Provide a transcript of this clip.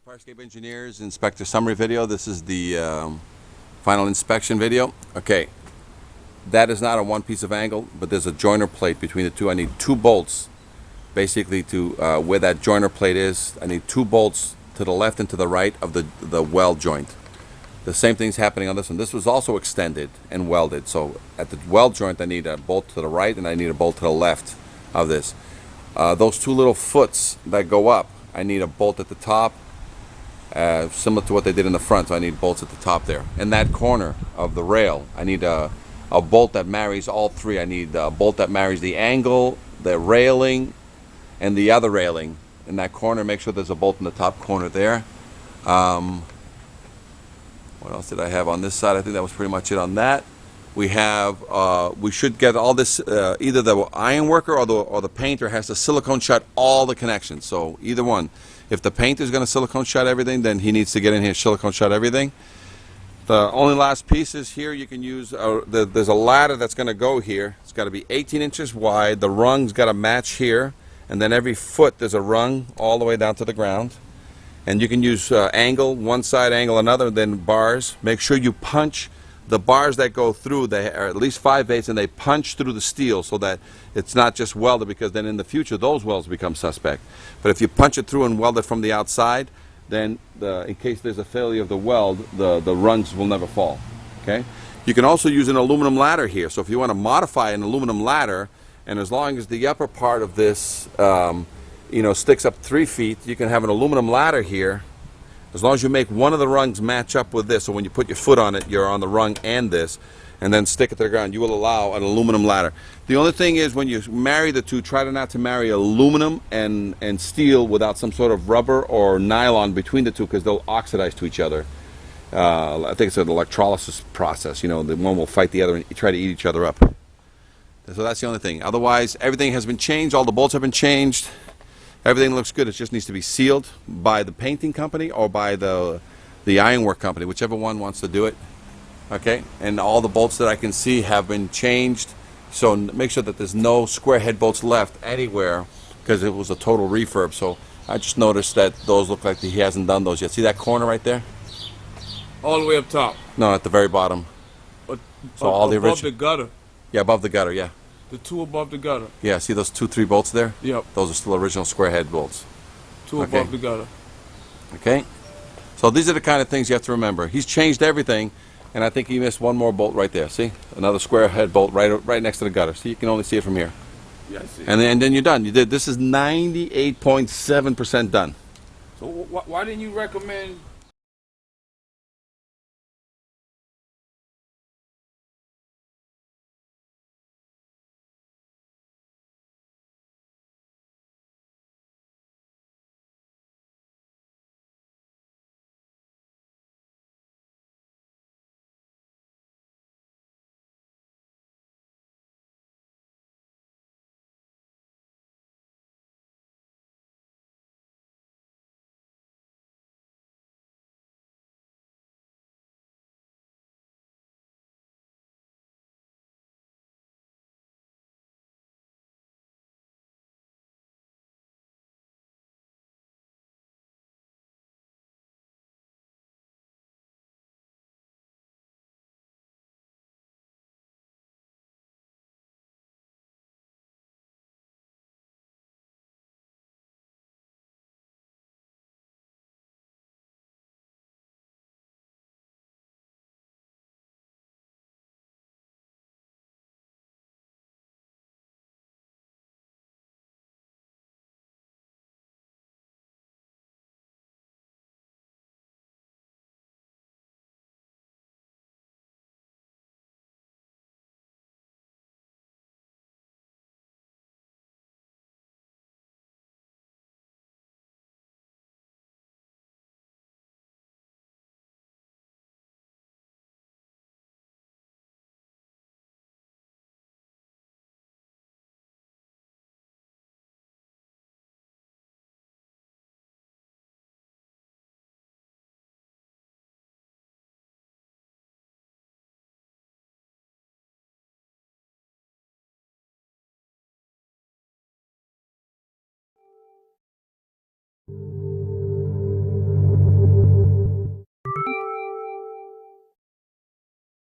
Farscape Engineers Inspector Summary video. This is the final inspection video. Okay, that is not a one piece of angle, but there's a joiner plate between the two. I need two bolts basically to where that joiner plate is. I need two bolts to the left and to the right of the weld joint. The same thing's happening on this one. This was also extended and welded. So at the weld joint I need a bolt to the right and I need a bolt to the left of this. Those two little foots that go up, I need a bolt at the top, similar to what they did in the front, so I need bolts at the top there. In that corner of the rail, I need a bolt that marries all three. I need a bolt that marries the angle, the railing, and the other railing. In that corner, make sure there's a bolt in the top corner there. What else did I have on this side? I think that was pretty much it on that. We have, we should get all this, either the iron worker or the painter has to silicone shut all the connections. So either one. If the painter is going to silicone shut everything, then he needs to get in here, silicone shut everything. The only last piece is here you can use, there's a ladder that's going to go here. It's got to be 18 inches wide. The rung's got to match here. And then every foot there's a rung all the way down to the ground. And you can use angle, one side, angle another, then bars. Make sure you punch the bars that go through. They are at least 5/8 and they punch through the steel so that it's not just welded, because then in the future those welds become suspect. But if you punch it through and weld it from the outside, then in case there's a failure of the weld, the rungs will never fall. Okay? You can also use an aluminum ladder here. So if you want to modify an aluminum ladder, and as long as the upper part of this sticks up 3 feet, you can have an aluminum ladder here. As long as you make one of the rungs match up with this, so when you put your foot on it, you're on the rung and this, and then stick it to the ground, you will allow an aluminum ladder. The only thing is, when you marry the two, try not to marry aluminum and steel without some sort of rubber or nylon between the two, because they'll oxidize to each other. I think it's an electrolysis process. You know, the one will fight the other and try to eat each other up. So that's the only thing. Otherwise, everything has been changed. All the bolts have been changed. Everything looks good. It just needs to be sealed by the painting company or by the ironwork company, whichever one wants to do it. Okay, and all the bolts that I can see have been changed. So make sure that there's no square head bolts left anywhere, because it was a total refurb. So I just noticed that those look like he hasn't done those yet. See that corner right there? All the way up top? No, at the very bottom. So all the original. Above the gutter? Yeah, above the gutter, yeah. The two above the gutter? Yeah, see those 2-3 bolts there? Yep. Those are still original square head bolts. Two above the gutter. Okay. So these are the kind of things you have to remember. He's changed everything, and I think he missed one more bolt right there. See? Another square head bolt right next to the gutter. See, you can only see it from here. Yeah, I see. And then you're done. You did. This is 98.7% done. So why didn't you recommend